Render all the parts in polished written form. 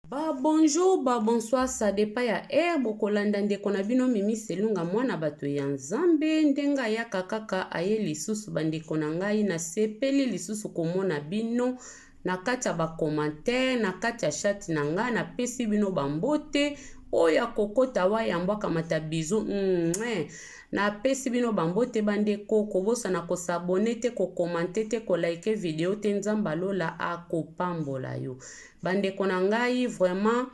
Bonjour, bonsoir, ça dépend ya air bokolanda ndeko na bino Mimi Selunga mwana bato ya Nzambe ndenga ya kaka aye lisusu bandeko na ngai na sepeli lisusu komona bino na kati ya ba commentaire na kati ya chat na ngai na pesi bino bambote oya kokota wa yambwa kamata bizu na pesi bino bambote bandeko kobosa na kosabone te ko commenter te ko like video te Nzamba lola akopambola yo bandeko na ngai vraiment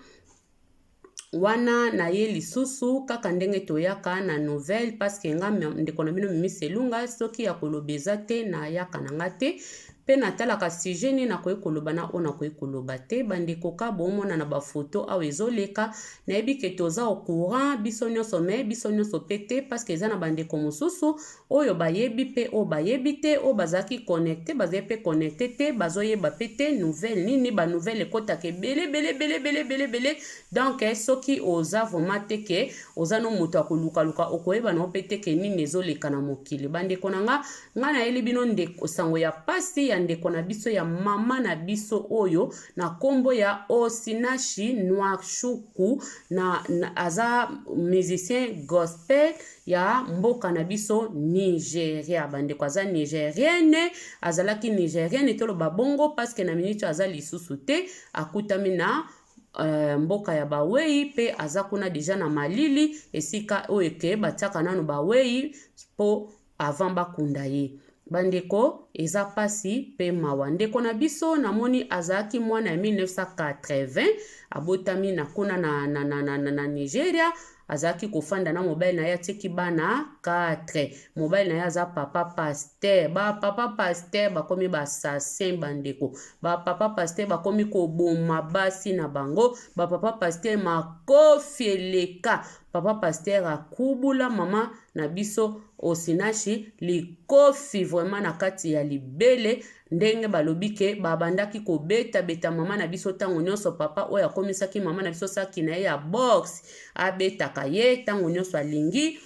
wana na ye lisusu kaka ndenge toyaka na nouvelle parce que nga ndeko na bino Mimi Selunga soki ya kolobeza te na yaka na nga te pe natalaka sujet ni nakoki koloba na ona koki koloba te bandeko ka bomona na bafoto awa ezoleka nayebi ke toza au courant biso nyonso me biso nyonso pe te parce que eza na bandeko mosusu oyo bayebi pe o bayebi te o bazaki connecté bazali pe connecté te bazoyeba pe te nouvelle nini ba nouvelle ekotaka bele donc soki oza vraiment te ke oza no moto akolukaluka okoyeba na pe te ke nini ezoleka na mokili bandeko na nga nayeli bino ndeko sango ya pasi ya ndeko na biso ya mama na biso oyo na kombo ya Osinachi Nwachukwu na aza musicien gospel ya mboka na biso Nigeria bandeko aza nigérienne azalaki nigérienne toloba bongo parce que na minute aza lisusu te akutami na mboka ya bawei pe aza kuna deja na malili esika oyo ke batiaka nanu bawei po avant bakunda ye bandeko eza pasi pe mawa ndeko na biso namoni azalaki mwana ya 1980 abotami na kuna na Nigeria azalaki kofanda na mobile na ye atiki bana 4 mobile na ye aza papa pasteur papa pasteur bakomi basasin bandeko papa pasteur bakomi koboma basi na bango papa pasteur makofi eleka papa pasteur akubula mama na biso Osinachi likofi vraiment na kati ya libele ndenge balobi ke babandaki kobeta mama na biso tango nyonso papa oyo akomisaki mama na biso saki na ye ya box abetaka ye tango nyonso alingi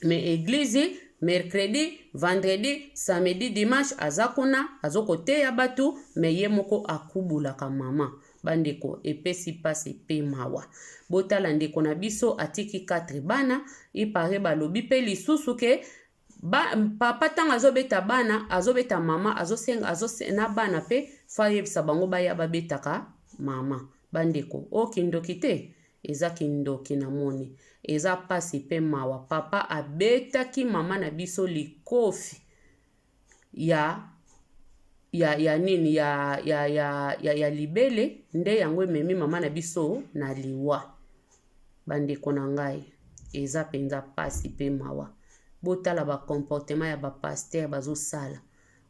mais église mercredi vendredi samedi dimanche azakuna azokoteya batu mais ye moko akubulaka mama bandeko epesi pasi pe mawa botala ndeko na biso atiki 4 bana ipare balobi pe lisusu ke papa tanga azobeta bana azobeta mama azosenga na bana pe fayebisa bango baya babetaka mama bandeko okindoki te eza kindoki na moni eza pasi pe mawa papa abetaki mama na biso likofi ya nini ya libele nde yango ememi mama na biso na liwa bandeko na ngai eza penza pasi pe mawa botala ba comportement ya ba pasteur bazosala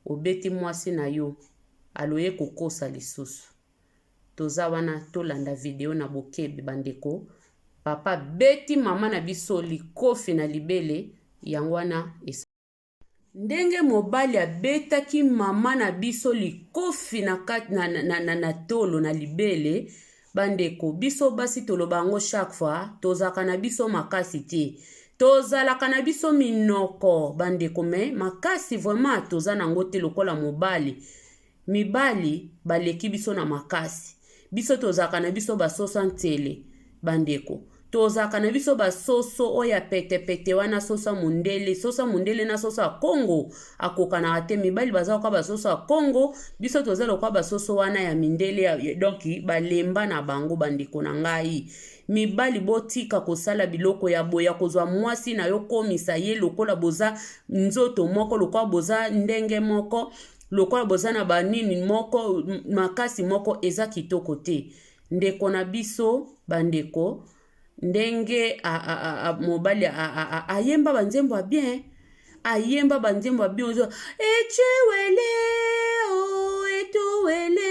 obeti mwasi na yo aloye kokosa lisusu toza wana tolanda video na bokebe bandeko papa beti mama na biso likofi na libele yango wana ndenge mobali abetaki mama na biso likofi na tolo na libele bandeko biso basi toloba yango chaque fois tozaka na biso makasi te tozalaka na biso minoko bandeko me makasi vraiment toza nango te lokola mibali baleki biso na makasi biso tozalaka na biso basoso ntele bandeko tozaka na biso basoso oya pete wana sosa mundele na sosa Congo akokana ate mibali bazaka basoso ya Congo biso tozala kwa basoso wana ya mindele donc balemba na bango bandeko na ngai mibali botika kosala biloko ya boya kozwa mwasi na yo komisa ye lokola boza nzoto moko lokola boza ndenge moko lokola boza na banini moko makasi moko eza kitoko te ndeko na biso bandeko ndenge mobali ayemba banzembo bien ayemba banzembo bien ozo echiwele o etuwele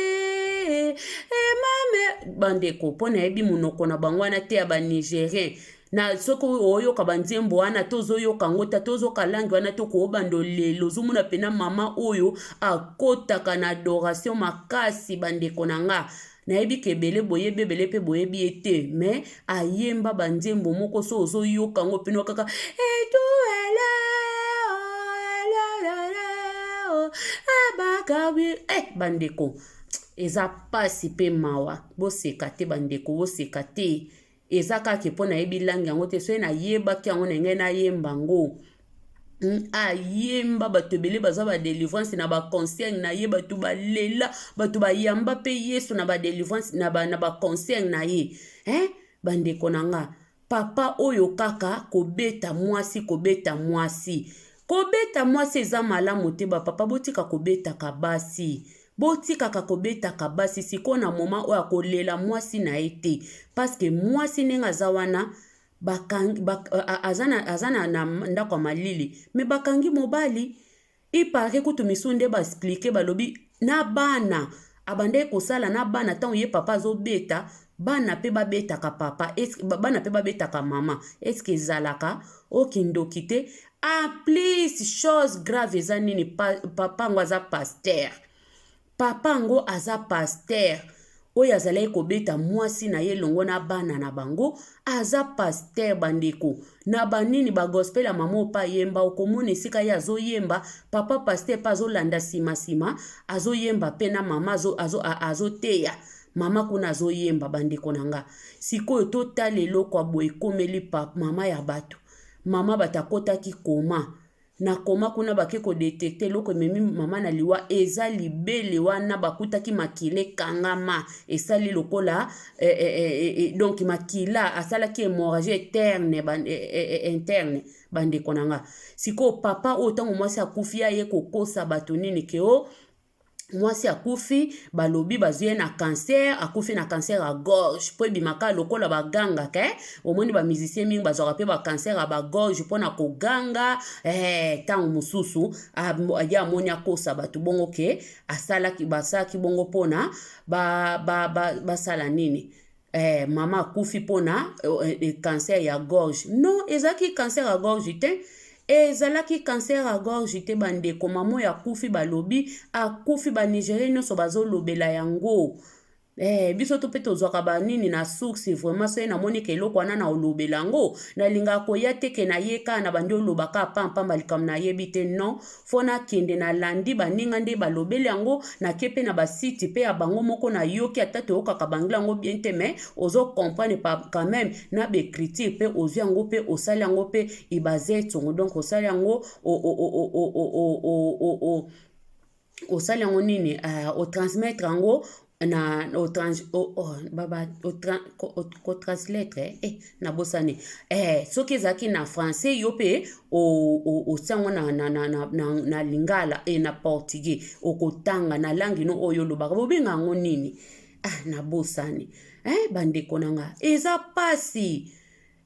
mame bandeko pona yebi munoko na bangwana te ya ba Nigérien na soko oyoka banzembo wana tozoyoka ngota tozoka langi wana tokobando lelo zumuna pena mama oyo akotaka na adoration makasi bandeko na nga nayebi ke bele boyebi bele pe boyebi ete mais ayemba banzembo moko so ozoyoka ngo peno kaka etuele abakabi bandeko eza pasi pe mawa boseka te bandeko boseka te eza kaka mpo nayebi langi yango te soki nayebaki yango na ngai nayemba yango ayemba bato ebele baza badelivrance na baconcert na ye bato balela bato bayamba mpe yesu na badelivrance na baconcert na ye bandeko na nga papa oyo kaka kobeta mwasi eza malamu te bapapa botika kobetaka basi botikaka kobetaka basi siko na moma oyo akolela mwasi na ye te paske mwasi ndenge aza wana aza na ndako ya malili me bakangi mobali ipare kutu misu nde baexplike balobi na bana abandaki kosala na bana ntango ye papa azobeta bana mpe babetaka papa bana mpe babetaka mama eske ezalaka okindoki te plus chose grave eza nini papa ngo aza paster oyo azalaki kobeta mwasi na ye longo na bana na bango aza paster bandeko na banini bagospel ya mama opa yemba okomona esika ye azoyemba papa paster mpe azolanda nsima azoyemba mpe na mama azoteya mama kuna azoyemba bandeko na nga sikoyo totala eloko ya boye ekomeli mama ya bato mama batakotaki koma na koma kuna bake kodetekte eloko ememi mama na liwa eza libele wana bakutaki makila ekangama esali lokola donc makila asalaki hémorragie interne bandeko na nga sikoyo papa oyo ntango mwasi akufi aye kokosa bato nini keo mwasi akufi balobi bazwi na cancer akufi na cancer ya gorge po ebimaka lokola baganga omoni bamusicien mingi bazwaka mpe bacancer ya bagorge mpona koganga ntango mosusu ye amoni akosa bato bongo ke basalaki bongo mpona basala nini mama akufi mpona cancer ya gorge non ezalaki cancer ya gorge te ezalaki cancer ya gorge te bandeko mama oyo akufi balobi akufi banigerie nyonso bazolobela yango biso to mpe tozwaka banini na source vraiment soki namoni ke eloko wana na olobela yango nalingaka koya teke na ye kaka na bandi olobaka pampamba likambo nayebi te non fo nakende nalandi baninga nde balobeli yango nake mpe na basiti mpe ya bango moko nayoki ata toyokaka bangila yango bien te mais ozokomprendre quand même na baécriture mpe ozwi yango mpe osali yango mpe ibaze etongo donc osali yango osali yango nini otransmettre yango na translate na bosani soki ezalaki na français yo pe osango na lingala na portugais okotanga na langi no oyo lobaka bobenga yango nini na bosani bandeko nanga eza pasi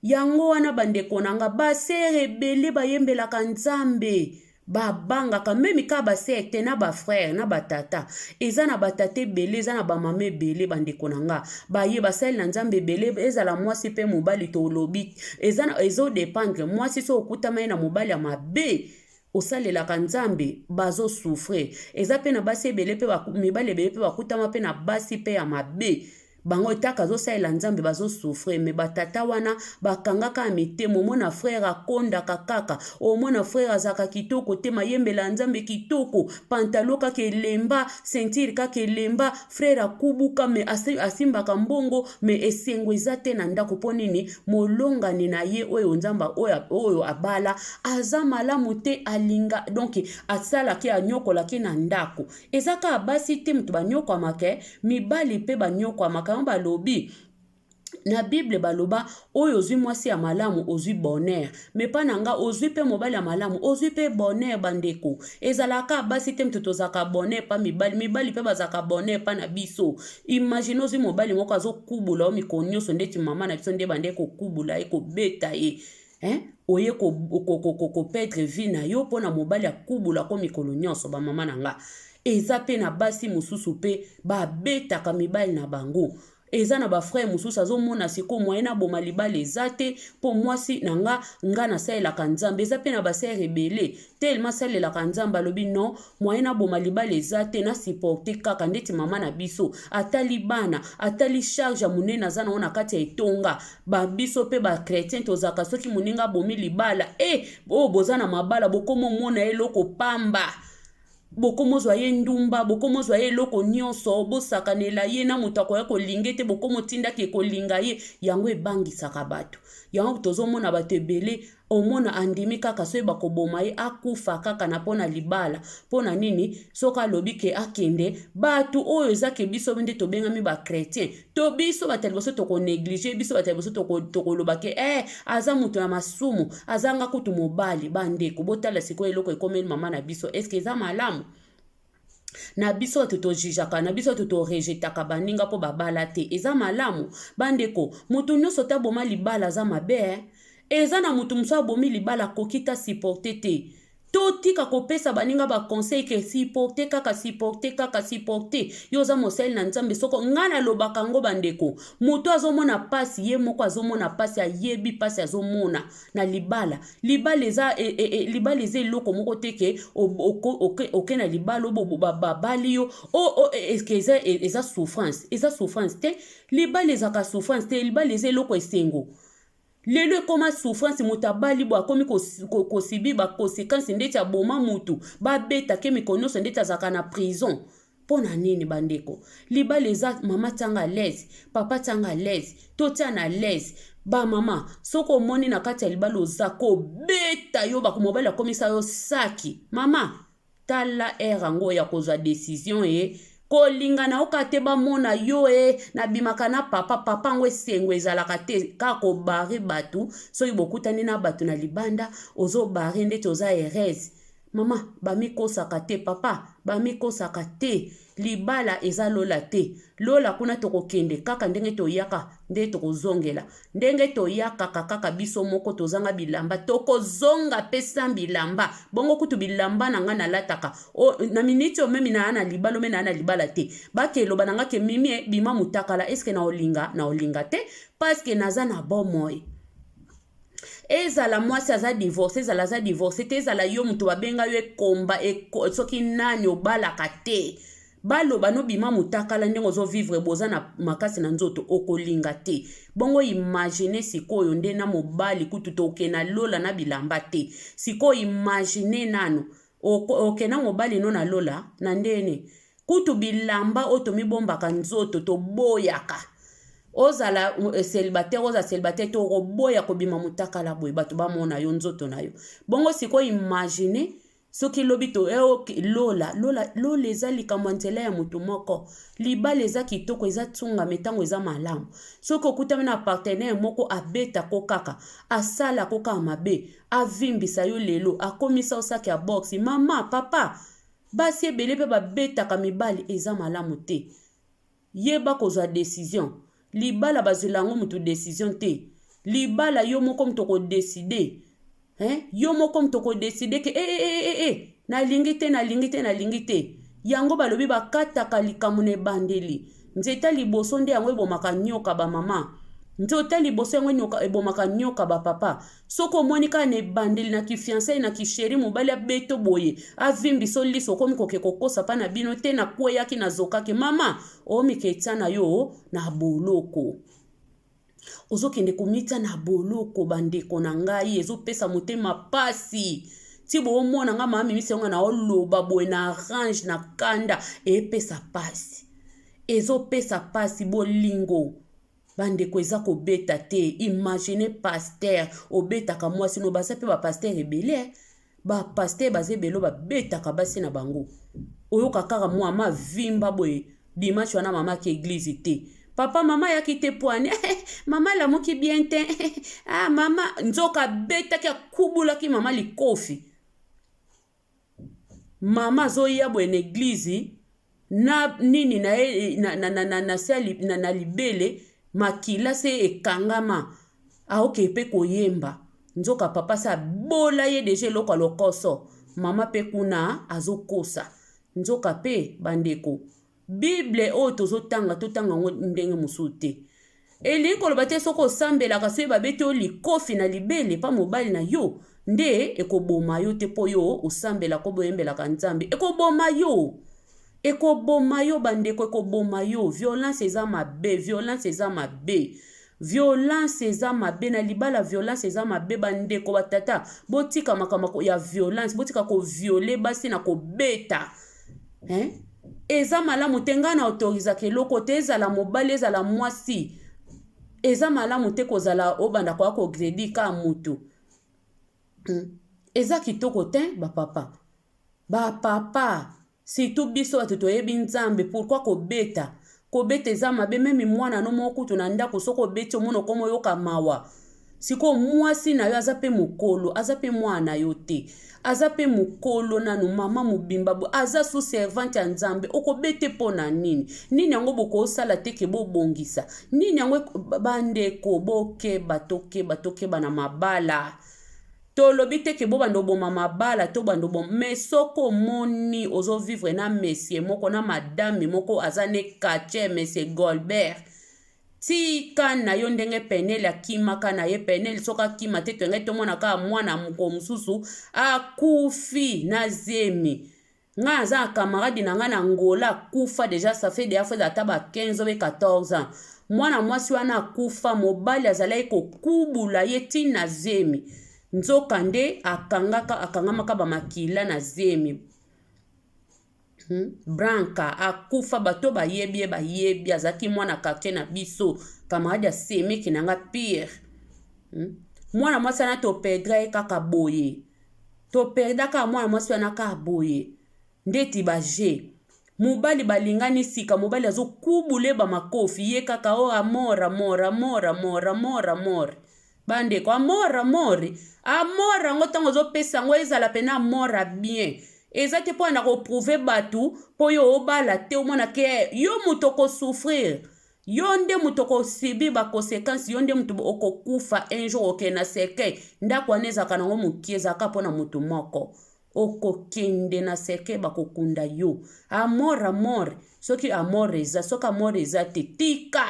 yango wana bandeko nanga basere ebele bayembelaka nzambe babangaka memi ka basete na bafrère na batata eza na batata ebele eza na bamama ebele bandeko na nga baye basali na nzambe ebele ezala mwasi mpe mobali tolobi ezodépendre mwasi so okutama ye na mobali ya mabe osalelaka nzambe bazosouffre eza mpe na basi ebele mpe mibali ebele mpe bakutama mpe na basi mpe ya mabe bango etaka azosalela nzambe bazosouffre me batata wana bakangaka mitema omona frère akondaka kaka omona frère azaka kitoko te mayembela nzambe kitoko pantalo kaka elemba ceinture kaka elemba frère akubuka me asimbaka mbongo me esengo eza te na ndako mpo nini molongani na ye oyo nzamba oyo abala aza malamu te alinga donc asalaki anyokolaki na ndako ezaka basi te mutu banyokwamaka mibali mpe banyokwamaka balobi na Bible baloba oyo ozwi mwasi ya malamu ozwi bonheur me pa nanga ozwi pe mobali ya malamu ozwi pe bonheur bandeko ezalaka basi te mtu tozaka bonheur pa mibali pe bazaka bonheur pa na biso imagine ozwi mobali moko azokubula o mikolo nyonso ndeti mama na biso nde bandeko kubula ye kobeta ye oye kopedre vie na yo mpona mobali akubula ko mikolo nyonso bamama na nga eza pe na basi mosusu pe babetaka mibali na bango eza na bafrère mosusu azomona siko moye na boma libala eza te mpo mwasi na nga nasalelaka nzambe eza pe na basere ebele telema asalelaka nzambe alobi non moye na boma libala eza te nasuporte kaka ndeti mama na biso atali bana atali charge ya monene aza nango na kati ya etonga babiso mpe bakretien tozaka soki moninga abomi libala oyo boza na mabala bokoma omona eloko pamba bokomozwa ye ndumba, bokomozwa ye eloko nyonso, bosakanela ye na moto akoya kolinga te, bokomotindaki ekolinga ye, yango ebangisaka bato. Yango tozomona bato ebele, omona andimi kaka so bakoboma ye akufa kaka na pona libala. Pona nini soka alobi ke akende bato oyo ezake biso nde tobengami ba chrétien. To biso batali boso toko négliger, biso batali boso toko loba ke aza muto ya masumu, azanga kutu mobali bandeko botala siko eloko ekomeli mama na biso. Eske eza malamu? Na biso bato tojijaka, na biso bato torejetaka baninga po babala te. Eza malamu? Bandeko, mutu nyonso ta boma libala aza mabe, eza na mutu muso abomi libala kokita supporte te. Totika kopesa baninga ba conseil ke supporte supporte. Yo za mosel na nzambe soko ngana lobaka ngo bandeko. Mutu azomona pasi ye moko azomona pasi ayebi pasi azomona na libala. Libala eza eloko moko teke oke na libala obo babali yo. Eske eza souffrance. Eza souffrance te. Libala ezaka souffrance te. Libala eza eloko esengo. Lelo koma souffrance mutabali bo akomi kosibi ba conséquences ndeti aboma mutu ba beta ke mikonoso ndeti azaka na prison. Pona nini bandeko? Libala eza mama tanga l'aise, papa tanga l'aise, totia na l'aise. Ba mama soko moni na kati ya libala ozako beta yo bakomobala komisa yo saki. Mama tala erango ya kozwa décision kolinga na okate ba mona yo na bimaka na papa ngwe sengo ezalaka te kako bari batu so ibokutani na batu na libanda ozo bari ndete oza ereze. Mama bamikosaka te, papa bamikosaka te. Libala eza lola te. Lola kuna tokokende kaka ndenge toyaka nde tokozongela. Ndenge toyaka kaka biso moko tozanga bilamba tokozonga pesa bilamba. Bongo kutu bilamba nanga nalataka. Na miniti o memi na ana libalo mena ana libala te. Bakelo bananga ke mimi bima mutakala eske na olinga te parce que naza na bomoi. Ezala mwasi aza divorce, ezala za divorce te, ezala yo mutu babenga yo ekomba soki nani obalaka te. Balo bano bima mutakala ndenge ozo vivre boza na makasi na nzoto okolinga te. Bongo imagine sikoyo nde na mobali kutu toke na lola na bilamba te. Sikoyo imagine nano oke na mobali no na lola na ndene. Kutu bilamba otomi bombaka nzoto to boyaka. Ozala célibataire, oza célibataire to roboya kobima mutakala boy bato ba mona yo nzoto na yo. Bongo sikoyo imagine soki lobito lola eza likambo nzela ya mutu moko. Libala eza kitoko eza tsunga metango eza malamu. Soki okutami na partenaire moko abeta ko kaka, asala ko kaka mabe, avimbisa yo lelo, akomisa osaki ya boxi, mama, papa, basi ebele pe babetaka mibali eza malamu te. Yeba kozwa décision. Libala bazilango mutu décision te. Libala yo moko mto ko décider. Yo moko mto ko décider ke na lingi te. Yango balobi bakataka likambo ne bandeli. Nzeta liboso nde yango ebomaka nyoka ba mama. Nzeta liboso yango ebomaka nyoka ba papa. Soko monika ne bandeli na ki fiancé na ki chéri mobali abeto boye. Avimbi so liso komi koke kokosa pa na bino te na kweyaki na zokaki mama. O miketsa na yo na boloko. Ozokende komita na boloko bandeko na ngai ezopesa motema pasi. Tibo omona nga mama misenga na oloba boye na arrange na kanda epesa pasi. Ezopesa pasi bolingo. Bandeko eza kobeta te. Imagine pasteur obetaka mwasi no basa pe ba pasteur ebele. Ba pasteur baze belo ba betaka basi na bango. Oyoka kaka mwa vimba boye dimanche wana mama ki église te. Papa mama ya kite poane. Mama la moki bien te. Mama nzoka beta ki kubula ki mama li kofi. Mama zo ya bo en église na nini na libele makila se ekangama. Aoke pe koyemba. Nzoka papa sa bola ye deje loko lokoso. Mama pe kuna azokosa. Nzoka pe bandeko. Bible o tozotanga ngo ndenge musute. Eli koloba te soko sambela kaso babete o likofi na libele pa mobali na yo. Nde ekoboma yo te po yo osambela ko boyembela ka nzambe. Ekoboma yo bandeko ekoboma yo. Violence eza mabe. violence eza mabe na libala violence eza mabe bandeko batata botika makambo ya violence botika ko violer basi na ko beta eza malamu te nga na autoriza keloko te ezala mobali ezala mwasi eza malamu te kozala obanda kwa ko gredi ka mutu eza kitoko te bapapa surtout biso bato toyebi nzambe pourquoi kobeta eza mabe meme mwana no moko kutu na ndako soko obeti omono komo yoka mawa siko mwasi na yo aza pe mokolo aza pe mwana yo te aza pe mokolo nanu mama mobimba aza sous servante ya nzambe okobete pona nini yango bokosala te ke bobongisa nini yango bandeko tokeba na mabala tolobi te ke bo bando boma mabala to bando bom mais soko moni ozo vivre na monsieur moko na madame moko azane kache monsieur Goldberg tika na yo ndenge penele akimaka na ye penele soka kima te twenge tomona ka mwana moko mususu akufi na zemi nga aza camarade na nga na Angola kufa déjà ça fait déjà fait ata ba 15 ou 14 ans mwana mwasi wana akufa mobali azalai ko kubula ye tina zemi nzoka nde akangamaka bamakila na zemi Branca akufa bato bayebi azaki mwana quartier na biso camarade asemeki nanga pire mwana mwasi wana toperdra ye kaka boye toperdaka mwana mwasi wana kaka boye ndeti baje mobali balingani sika mobali azokubule bamakofi ye kaka o amora bandeko amora ngo tango zopesa ngo ezala pena amora bien eza te po na reprouver batu po yo obala te omona ke yo muto ko souffrir yo nde muto ko subir ba conséquences yo nde muto okokufa un jour okena seke ndako anezaka nango mukieza ka pona mutu moko okokende na seke bakokunda yo amor soki amor eza te tika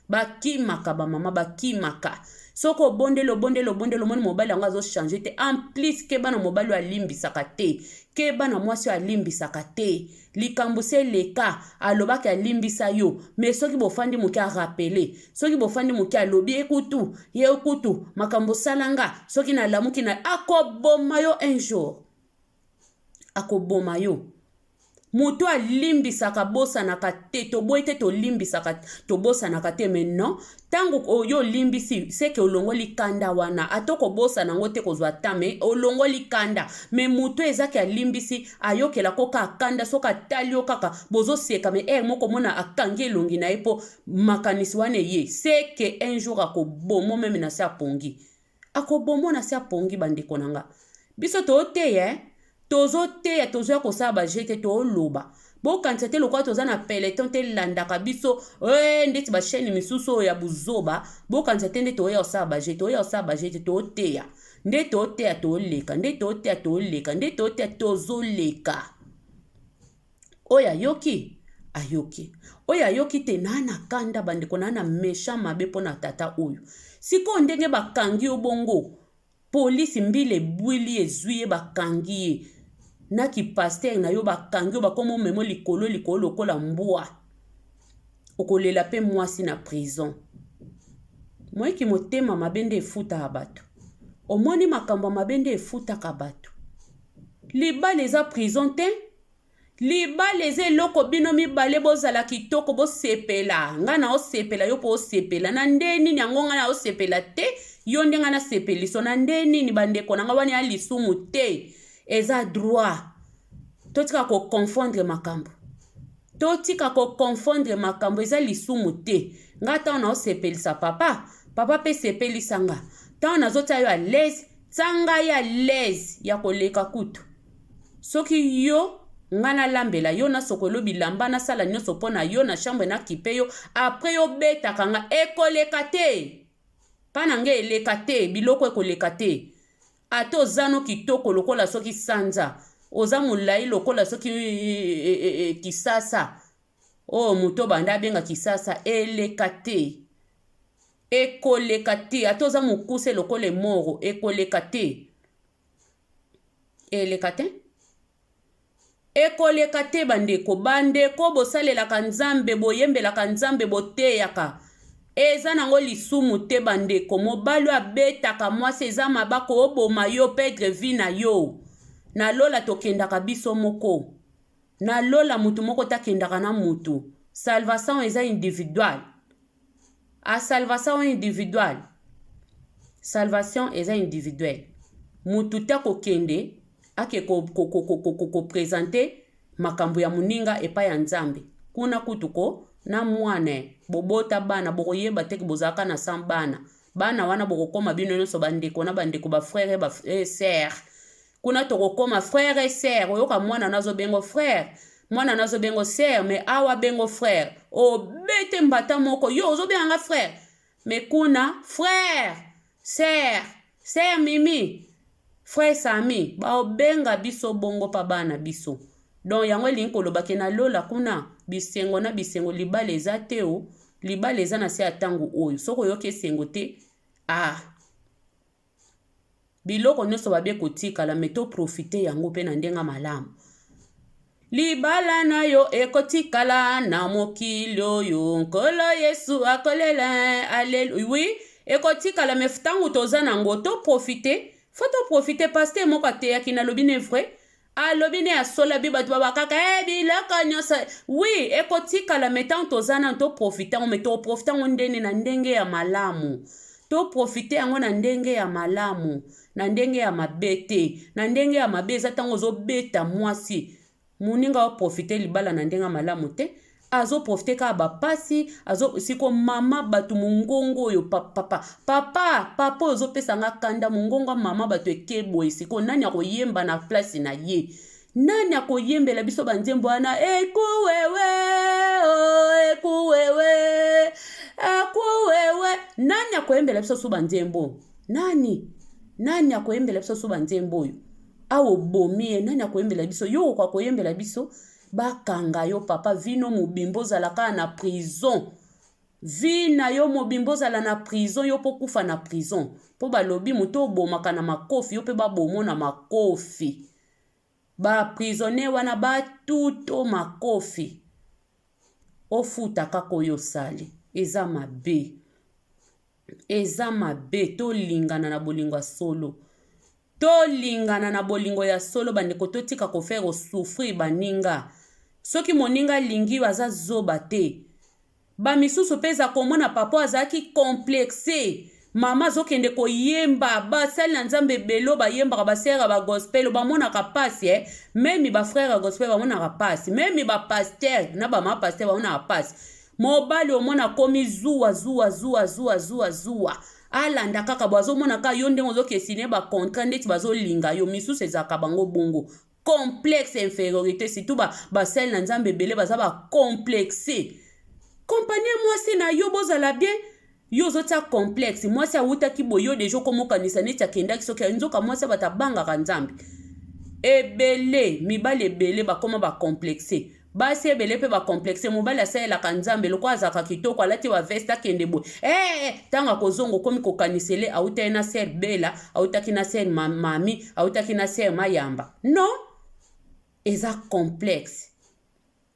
bakimaka bamama bakimaka soko bondelo moni mobali yango azo changer te en plus ke bana mobali alimbisaka te ke bana mwasi alimbisaka te likambo se leka alobaka alimbisa yo mais soki bofandi moki a rappeler soki bofandi moki alobi ekutu makambo salanga soki na lamuki na akoboma yo un jour akoboma yo muto alimbisaka bosanaka te toboyi te tolimbisaka tobosanaka te maintenant tango oyo limbisi seke olongoli kanda wana atoko bosana ngo te kozwa tame olongoli kanda me muto ezaki alimbisi ayokela koka kanda soka talio kaka bozo seka me moko mona akangi elongi na epo makanisi wane ye seke un jour akobomo meme na se apongi akobomo na se apongi bandeko nanga biso tote tozoteya tozoya kosala bajete tooloba bokanisa te lokola toza na peloton te landaka biso ndeti basheni misusu ya buzoba bokanisa te nde toya kosala bajete tooteya nde tooteya tooleka nde tooteya tozoleka oyo ayoki oyo ayoki te na kanda bandeko na mesha mabe mpona tata oyo sikoyo ndenge bakangi yo bongo polisi mbile bwili ezwi ye bakangi ye naki pasteur na yo bakangi yo bakomo memo likolo lokola mbwa okolela pe mwasi na prison moyeki motema mabende efutaka bato omoni makambo mabende efutaka bato libala eza prison te libala eza eloko bino mibale bozala kitoko bosepela nga na osepela yo po osepela na nde nini yango nga na osepela te yo nde nga na sepeliso na nde nini bandeko nanga wani ya lisumu te eza droit totika ko confondre makambo eza lisumu te nga tango na osepelisa papa pe sepelisa nga tango nazotia yo à l'aise tanga ya l'aise ya koleka kutu soki yo nga nalambela yo nasokolo bilamba nasala nyonso mpo na yo na chambre nakipe yo apres yo betaka nga ekoleka te pana nge eleka te biloko ekoleka te ate ozano kitoko lokola soki sanza oza molai lokola soki kisasa muto banda abenga kisasa eleka te ekoleka te ate oza mokuse lokola moro ekoleka te ekoleka te bandeko bosalelaka nzambe boyembelaka nzambe boteyaka eza nango lisumu te bandeko mobali abetaka mwasi eza mabako oboma yo perdre vie na yo na lola tokendaka biso moko na lola mutu moko takendaka na mutu salvation eza individual a salvation individual salvation eza individuel mutu ta kokende ake ko présenter makambo ya muninga epa ya nzambe kuna kutuko na mwane bobota bana bokoyeba teke bozaka na sam bana wana bokokoma bino nyonso bandeko na bandeko ba frère ba sœur kuna tokokoma frère et sœur oyoka mwana nazo bengo frère mwana nazo bengo sœur mais awa bengo frère o bete mbata moko yo ozo benga frère mais kuna frère sœur mimi frère Sami ba obenga biso bongo pa bana biso donc yango linkoloba ke na lola kuna bisengo na bisengo libala eza te o libala eza na se ya ntango oyo soko yoke esengo te biloko nyonso babie kotikala me toprofite yango mpe na ndenga malamu libala na yo ekotikala na mokili oyo nkolo yesu akolela aleluya oui ekotikala me ntango toza nango toprofite fo toprofite paster moko ateyaki nalobi ne vrai alobi ne asola bi bato babakaka biloko nyonso oui ekotikala me ntango toza na toprofite yango me toprofite yango ndenge na ndenge ya malamu toprofite yango na ndenge ya malamu na ndenge ya mabe te na ndenge ya mabe eza ntango ozobeta mwasi muninga oprofite libala na ndenge ya malamu te azoprofite kaka bapasi siko mama bato mongongo oyo papa ozopesanga kanda mongongo mama bato ekeboye siko nani akoyemba na place na ye nani akoyembela biso banzembo wana ekuwewe nani akoyembela biso su banzembo nani akoyembela biso su banzembo oyo awo bomi nani akoyembela biso yo kwa koyembela biso bakanga yo papa vino mobimbo zalaka na prison vina yo mobimbo zala na prison yo po kufa na prison po balobi muto obomaka na makofi yo pe babomo na makofi ba prisonnier wana batuto makofi ofuta kaka oyo sali eza mabe tolingana na bolingo ya solo tolingana na bolingo ya solo bandeko totika kofere osouffrir baninga soki moninga lingi baza zoba te bamisusu mpe eza komona papa azalaki complexe mama azokende koyemba basali na nzambe ebele bayembaka basere bagospel bamonaka pasi memi bafrere gospel bamonaka pasi memi bapaster na bamama paster bamonaka pasi mobali omona komi zuwa alanda kaka bazomona ka yo ndenge ozokesine bacontra ndeti bazolinga yo misusu ezalaka bango bongo complexe infériorité surtout basali na nzambe ebele baza bacomplexe kompanie mwasi na yo bozala bien yo ozotia complexe mwasi awutaki boye yo deja okomokanisa neti akendaki soki nzoka mwasi batabangaka nzambe ebele mibali ebele bakoma bacomplexe basi ebele mpe bacomplexe mobali asalelaka nzambe loko azalaka kitoko alati baveste akende boye ntango akozonga okomi kokanisele autaki na ser bela autaki na ser mami autaki na ser mayamba non eza complexe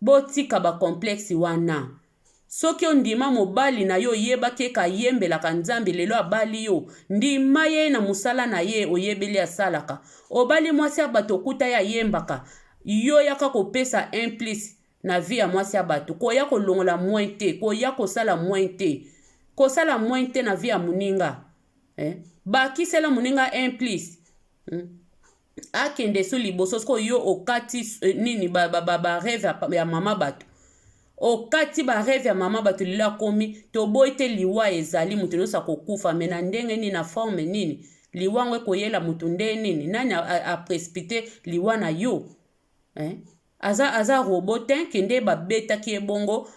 botika bacomplexe wana soki ondima mobali na yo oyebaki eka yembelaka nzambe lelo abali yo ndima ye na musala na ye oyebeli asalaka obali mwasi ya bato okuta ye ayembaka yo yaka kopesa implice na vie ya mwasi ya bato koya kolongola moins te koya kosala moins te na vie ya muninga bakisela muninga implice akende so liboso siko yo okati nini rêve ya mama bato okati rêve ya mama bato lelo akomi toboyi te liwa ezali mutu nyonso akokufa me na ndenge nini na forme nini liwa ngo ekoyela mutu nde nini nani aprecipite liwa na yo aza robot te kende babetaki ebongo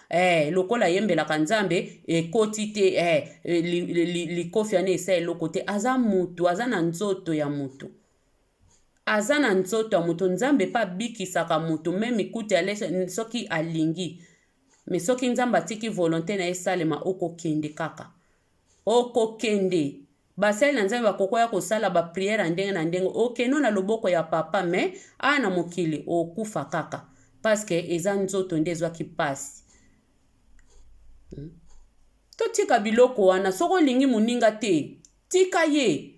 lokola yembelaka nzambe ekoti te likofi ane esa eloko te aza mutu aza na nzoto ya mutu nzambe pa bikisaka mutu meme ikuti ale soki alingi me soki nzambe atiki volonté na esalema okokende kaka okokende basali na nzambe bakokoya kosala bapriere ndenge na ndenge okeno na loboko ya papa me ana mokili okufa kaka paske eza nzoto nde ezwaki pasi To tika biloko wana soko lingi muninga te. Tika ye.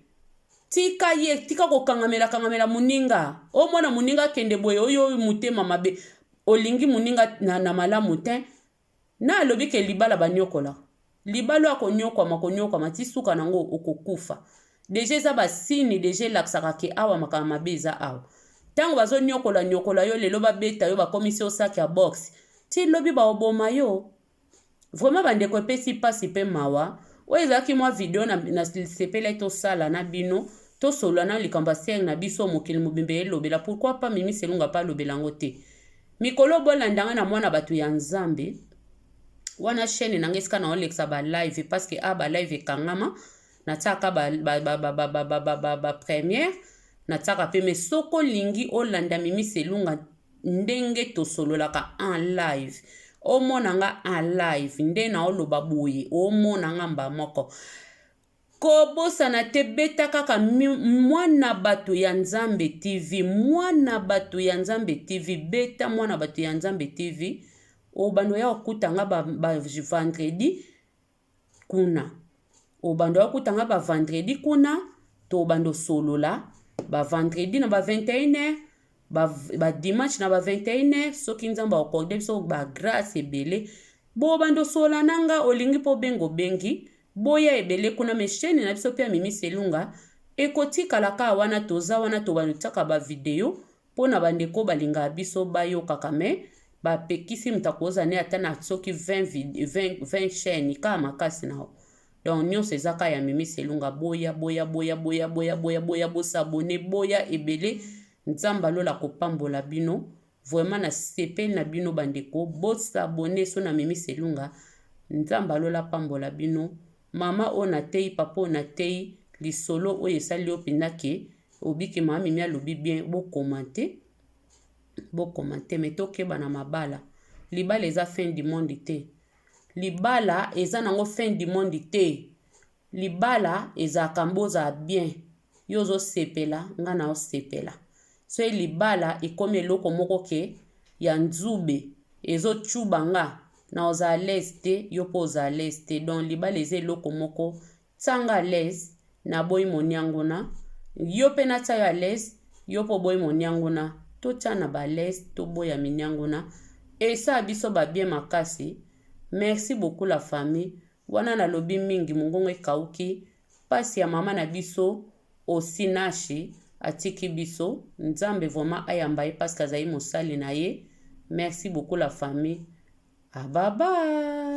Tika ko kangamela muninga. O mwana muninga kende boye oyo mutema mabe. Olingi muninga na malamu te. Na alobi ke libala banyokola. Libalo akonyokwa matisuka nango okokufa. Deja eza basini deja laksaka ke awa makama mabe eza awa. Tango bazo nyokola yo lelo babeta yo bakomisi osaki ya box. Ti lobi ba oboma yo. Vraiment bandeko pesi pasi pe mawa. Oyo ezalaki mwa video na sepele to sala na bino. To solo na likamba seng na biso mokili mobimbe elobela. Pourquoi pas Mimi Selunga pa lobelango te. Mikolo bolandanga na mwana batu ya Nzambe. Wana chaîne na ngeska na Alexa ba live parce que ba live kangama na tsaka ba première na tsaka pe me soko lingi olanda Mimi Selunga ndenge to solo laka en live o monanga en live nde na oloba boye o monanga mba moko kobosa na te beta kaka mwana bato ya Nzambe TV beta mwana bato ya Nzambe TV o bando ya okutanga ba vendredi kuna o bando ya okutanga ba vendredi kuna to bando solola ba vendredi na ba 21h ba dimanche na ba 21h soki Nzambe akorde biso ba grâce ebele bo bando sola nanga olingi po bengi boya ebele kuna mesheni na biso pe Mimi Selunga ekotikalaka wana toza wana to banutaka ba video pona bandeko balinga biso bayo kakame ba pekisi mutakoza ne atana soki 20 chaîne ka makasi na donc nyonso ezaka ya Mimi Selunga boya bo s'abonner boya ebele Nzamba lola kopambola bino vraiment na sepel na bino bandeko bo s'abonner so na Mimi Selunga Nzamba lola pambola bino mama ona tei papa ona tei lisolo oyo esali opinake obiki mama Mimi alobi bien bo commenter mais tokeba na mabala libala eza fin du monde te libala eza nango fin du monde te libala eza kamboza bien yozo sepela nga na osepela so libala ekomi eloko moko ke ya nzube ezo chuba nga na oza leste yo po oza leste donc libala eza eloko moko tsanga les na boyi monianguna yo pe na tsayo les yo po boyi monianguna to tana ba les to boya minianguna esa biso ba bien makasi. Merci beaucoup la famille wana na lobi mingi mungongo ekauki pasi ya mama na biso osinashi atiki biso Nzambe vraiment ayamba ye parce que azali mosali na ye. Merci beaucoup la famille. Ah bye bye.